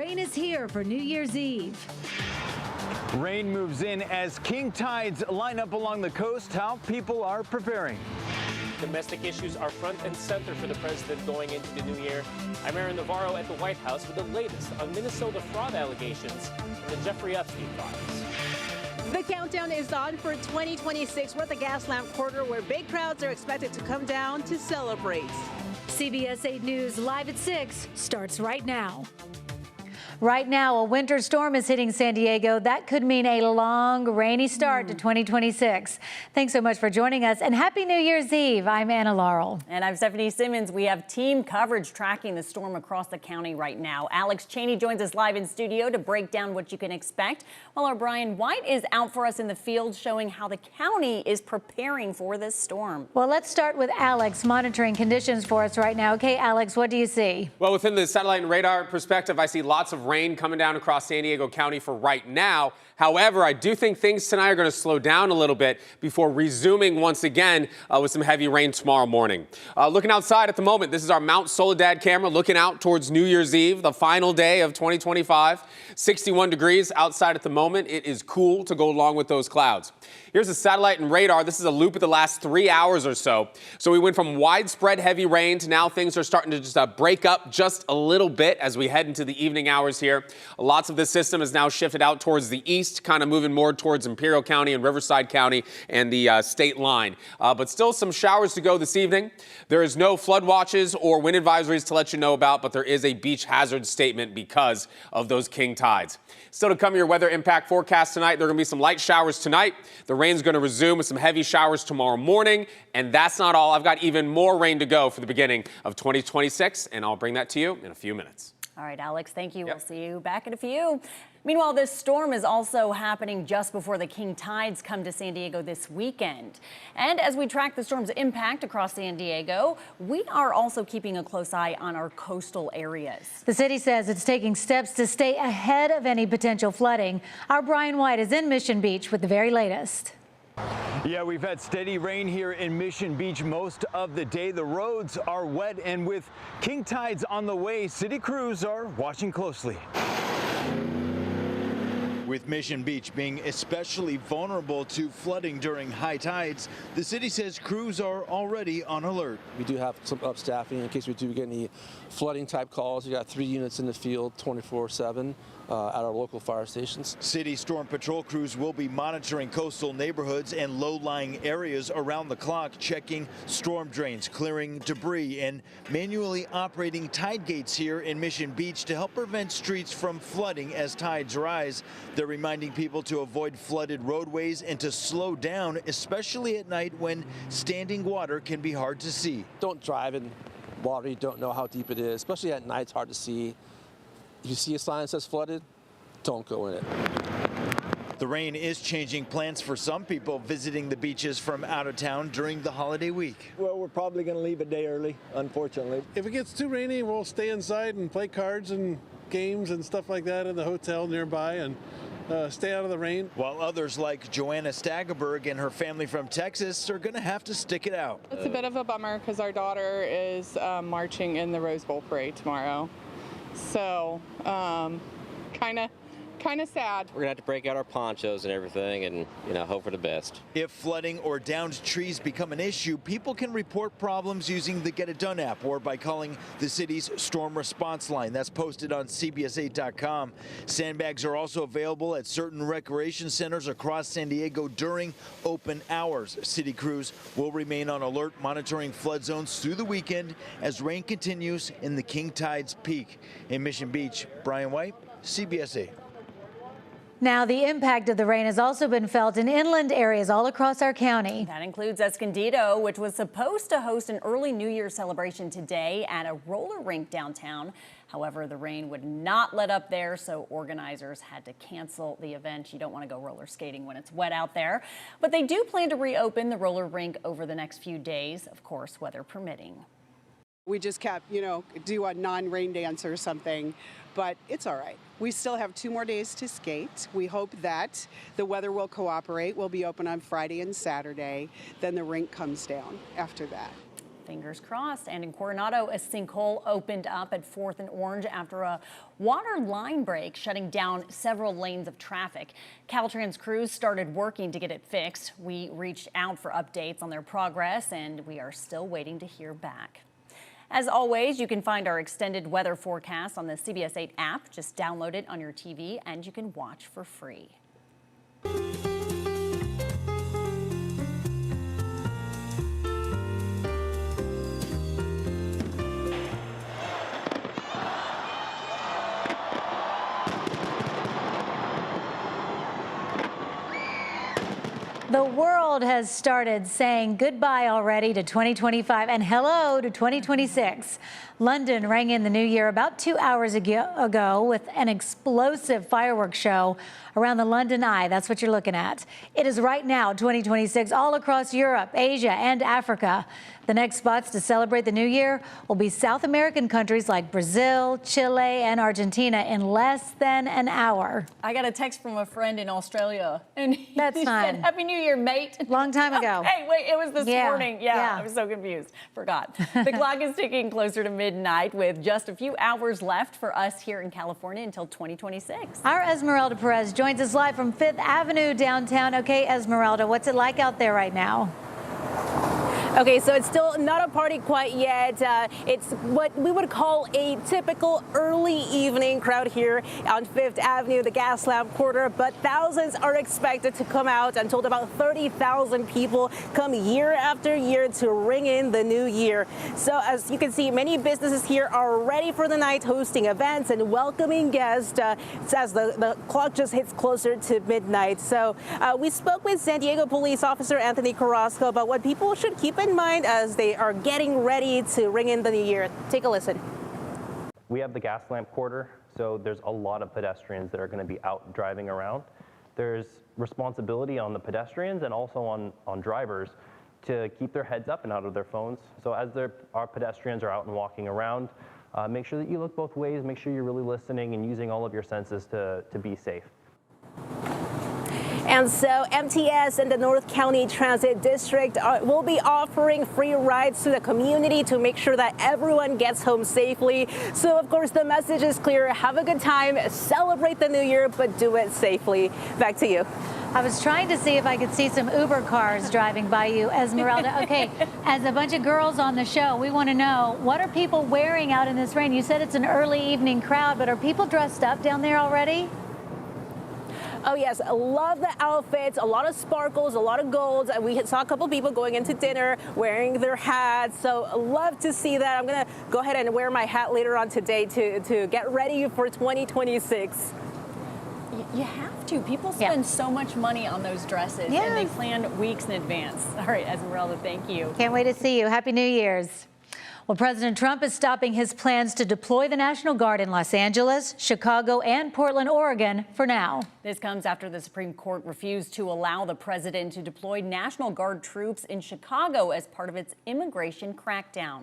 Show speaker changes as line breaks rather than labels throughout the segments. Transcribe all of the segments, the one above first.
Rain is here for New Year's Eve.
Rain moves in as king tides line up along the coast. How people are preparing.
Domestic issues are front and center for the president going into the new year. I'm Aaron Navarro at the White House with the latest on Minnesota fraud allegations and the Jeffrey Epstein files.
The countdown is on for 2026. We're at the Gaslamp Quarter, where big crowds are expected to come down to celebrate.
CBS 8 News live at 6 starts right now. Right now, a winter storm is hitting San Diego. That could mean a long, rainy start to 2026. Thanks so much for joining us, and Happy New Year's Eve. I'm Anna Laurel.
And I'm Stephanie Simmons. We have team coverage tracking the storm across the county right now. Alex Cheney joins us live in studio to break down what you can expect, while our Brian White is out for us in the field showing how the county is preparing for this storm.
Well, let's start with Alex monitoring conditions for us right now. Okay, Alex, what do you see?
Well, within the satellite and radar perspective, I see lots of rain coming down across San Diego County for right now. However, I do think things tonight are going to slow down a little bit before resuming once again with some heavy rain tomorrow morning. Looking outside at the moment, this is our Mount Soledad camera looking out towards New Year's Eve, the final day of 2025. 61 degrees outside at the moment. It is cool to go along with those clouds. Here's a satellite and radar. This is a loop of the last 3 hours or so. So we went from widespread heavy rain to now things are starting to just break up just a little bit as we head into the evening hours here. Lots of this system is now shifted out towards the east, kind of moving more towards Imperial County and Riverside County and the state line. But still some showers to go this evening. There is no flood watches or wind advisories to let you know about, but there is a beach hazard statement because of those king tides. Still to come, your weather impact forecast tonight. There are going to be some light showers tonight. The rain's going to resume with some heavy showers tomorrow morning. And that's not all. I've got even more rain to go for the beginning of 2026, and I'll bring that to you in a few minutes.
All right, Alex, thank you. Yep. We'll see you back in a few. Meanwhile, this storm is also happening just before the king tides come to San Diego this weekend. And as we track the storm's impact across San Diego, we are also keeping a close eye on our coastal areas.
The city says it's taking steps to stay ahead of any potential flooding. Our Brian White is in Mission Beach with the very latest.
Yeah, we've had steady rain here in Mission Beach most of the day. The roads are wet, and with king tides on the way, city crews are watching closely.
With Mission Beach being especially vulnerable to flooding during high tides, the city says crews are already on alert.
We do have some upstaffing in case we do get any flooding type calls. We got 3 units in the field 24/7 at our local fire stations.
City storm patrol crews will be monitoring coastal neighborhoods and low-lying areas around the clock, checking storm drains, clearing debris, and manually operating tide gates here in Mission Beach to help prevent streets from flooding as tides rise. They're reminding people to avoid flooded roadways and to slow down, especially at night when standing water can be hard to see.
Don't drive in water you don't know how deep it is, especially at night. It's hard to see. If you see a sign that says flooded, don't go in it.
The rain is changing plans for some people visiting the beaches from out of town during the holiday week.
Well, we're probably going to leave a day early, unfortunately.
If it gets too rainy, we'll stay inside and play cards and games and stuff like that in the hotel nearby and stay out of the rain.
While others like Joanna Stageberg and her family from Texas are going to have to stick it out.
It's a bit of a bummer because our daughter is marching in the Rose Bowl parade tomorrow. So kind of sad.
We're gonna have to break out our ponchos and everything and, hope for the best.
If flooding or downed trees become an issue, people can report problems using the Get It Done app or by calling the city's storm response line. That's posted on CBS8.com. Sandbags are also available at certain recreation centers across San Diego during open hours. City crews will remain on alert, monitoring flood zones through the weekend as rain continues in the king tides peak. In Mission Beach, Brian White, CBS8.
Now, the impact of the rain has also been felt in inland areas all across our county.
That includes Escondido, which was supposed to host an early New Year celebration today at a roller rink downtown. However, the rain would not let up there, so organizers had to cancel the event. You don't want to go roller skating when it's wet out there. But they do plan to reopen the roller rink over the next few days, of course, weather permitting.
We just kept, do a non-rain dance or something, but it's all right. We still have 2 more days to skate. We hope that the weather will cooperate. We'll be open on Friday and Saturday. Then the rink comes down after that.
Fingers crossed. And in Coronado, a sinkhole opened up at 4th and Orange after a water line break, shutting down several lanes of traffic. Caltrans crews started working to get it fixed. We reached out for updates on their progress, and we are still waiting to hear back. As always, you can find our extended weather forecast on the CBS 8 app. Just download it on your TV, and you can watch for free.
The world has started saying goodbye already to 2025 and hello to 2026. London rang in the new year about 2 hours ago with an explosive fireworks show around the London Eye. That's what you're looking at. It is right now 2026 all across Europe, Asia, and Africa. The next spots to celebrate the new year will be South American countries like Brazil, Chile, and Argentina in less than an hour.
I got a text from a friend in Australia, and
That's
he
fine.
said, "Happy New Year, mate."
Long time ago.
Hey, wait, it was this
Yeah,
morning. Yeah,
yeah.
I was so confused. Forgot. The clock is ticking closer to midnight with just a few hours left for us here in California until 2026.
Our Esmeralda Perez joins us live from 5th Avenue downtown. Okay, Esmeralda, what's it like out there right now?
Okay, so it's still not a party quite yet. It's what we would call a typical early evening crowd here on 5th Avenue, the Gaslamp Quarter, but thousands are expected to come out. I'm told about 30,000 people come year after year to ring in the new year. So as you can see, many businesses here are ready for the night, hosting events and welcoming guests as the clock just hits closer to midnight. So we spoke with San Diego Police Officer Anthony Carrasco about what people should keep in mind as they are getting ready to ring in the new year. Take a listen.
We have the Gaslamp Quarter, so there's a lot of pedestrians that are going to be out driving around. There's responsibility on the pedestrians and also on drivers to keep their heads up and out of their phones. So as our pedestrians are out and walking around, make sure that you look both ways, make sure you're really listening and using all of your senses to be safe.
And so MTS and the North County Transit District will be offering free rides to the community to make sure that everyone gets home safely. So, of course, the message is clear. Have a good time, celebrate the new year, but do it safely. Back to you.
I was trying to see if I could see some Uber cars driving by you, Esmeralda. Okay, as a bunch of girls on the show, we want to know, what are people wearing out in this rain? You said it's an early evening crowd, but are people dressed up down there already?
Oh, yes. I love the outfits. A lot of sparkles, a lot of golds. We saw a couple people going into dinner wearing their hats. So I love to see that. I'm going to go ahead and wear my hat later on today to get ready for 2026.
You have to. People spend so much money on those dresses, and they plan weeks in advance. All right, Esmeralda, thank you.
Can't wait to see you. Happy New Year's. Well, President Trump is stopping his plans to deploy the National Guard in Los Angeles, Chicago, and Portland, Oregon for now.
This comes after the Supreme Court refused to allow the president to deploy National Guard troops in Chicago as part of its immigration crackdown.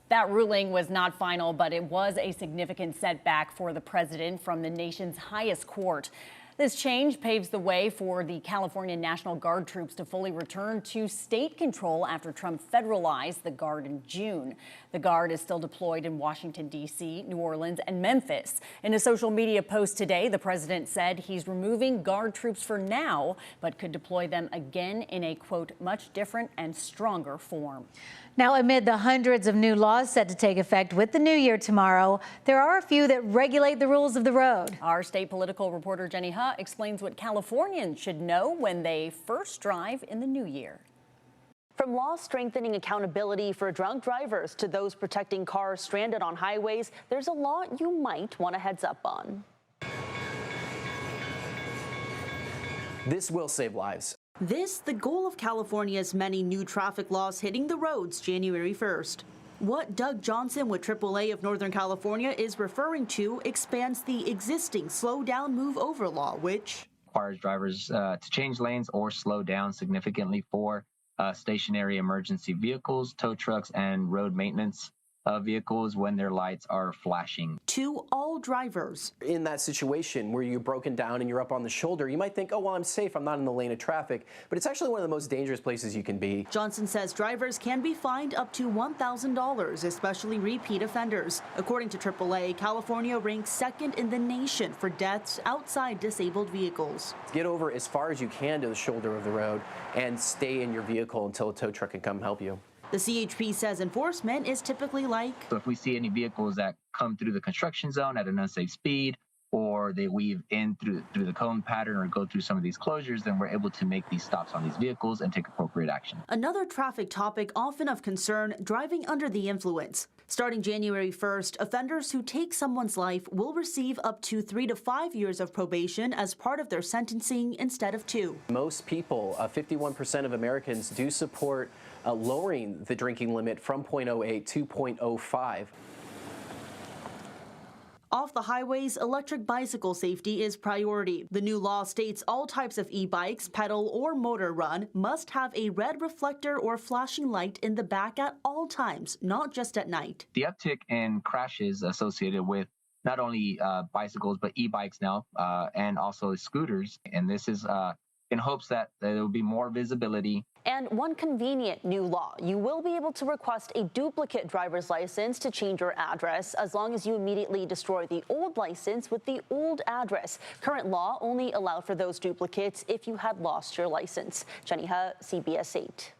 That ruling was not final, but it was a significant setback for the president from the nation's highest court. This change paves the way for the California National Guard troops to fully return to state control after Trump federalized the Guard in June. The Guard is still deployed in Washington, D.C., New Orleans, and Memphis. In a social media post today, the president said he's removing Guard troops for now, but could deploy them again in a, quote, much different and stronger form.
Now, amid the hundreds of new laws set to take effect with the new year tomorrow, there are a few that regulate the rules of the road.
Our state political reporter Jenny Huh explains what Californians should know when they first drive in the new year.
From laws strengthening accountability for drunk drivers to those protecting cars stranded on highways, there's a law you might want a heads up on.
This will save lives.
This, the goal of California's many new traffic laws hitting the roads January 1st. What Doug Johnson with AAA of Northern California is referring to expands the existing slow down, move over law, which
requires drivers to change lanes or slow down significantly for stationary emergency vehicles, tow trucks, and road maintenance. vehicles when their lights are flashing.
To all drivers.
In that situation where you're broken down and you're up on the shoulder, you might think, oh, well, I'm safe. I'm not in the lane of traffic. But it's actually one of the most dangerous places you can be.
Johnson says drivers can be fined up to $1,000, especially repeat offenders. According to AAA, California ranks second in the nation for deaths outside disabled vehicles.
Get over as far as you can to the shoulder of the road and stay in your vehicle until a tow truck can come help you.
The CHP says enforcement is typically like,
So if we see any vehicles that come through the construction zone at an unsafe speed, or they weave in through the cone pattern or go through some of these closures, then we're able to make these stops on these vehicles and take appropriate action.
Another traffic topic often of concern, driving under the influence. Starting January 1st, offenders who take someone's life will receive up to 3 to 5 years of probation as part of their sentencing instead of 2.
Most people, 51% of Americans, do support lowering the drinking limit from 0.08 to 0.05.
Off the highways, electric bicycle safety is priority. The new law states all types of e-bikes, pedal or motor run, must have a red reflector or flashing light in the back at all times, not just at night.
The uptick in crashes associated with not only bicycles, but e-bikes now, and also scooters. And this is in hopes that there will be more visibility.
And one convenient new law, you will be able to request a duplicate driver's license to change your address as long as you immediately destroy the old license with the old address. Current law only allowed for those duplicates if you had lost your license. Jenny He, CBS 8.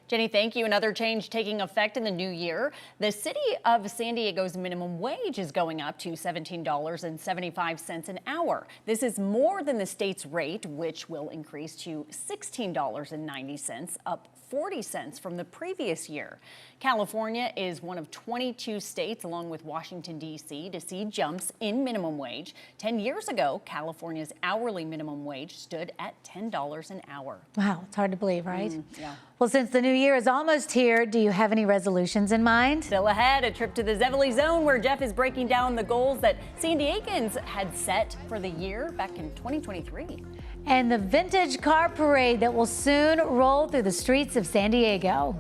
Jenny, thank you. Another change taking effect in the new year. The city of San Diego's minimum wage is going up to $17.75 an hour. This is more than the state's rate, which will increase to $16.90, up 40 cents from the previous year. California is one of 22 states, along with Washington, D.C., to see jumps in minimum wage. 10 years ago, California's hourly minimum wage stood at $10 an hour.
Wow, it's hard to believe, right?
Yeah.
Well, since the new year is almost here, do you have any resolutions in mind?
Still ahead, a trip to the Zevely Zone where Jeff is breaking down the goals that San Diegans had set for the year back in 2023.
And the vintage car parade that will soon roll through the streets of San Diego.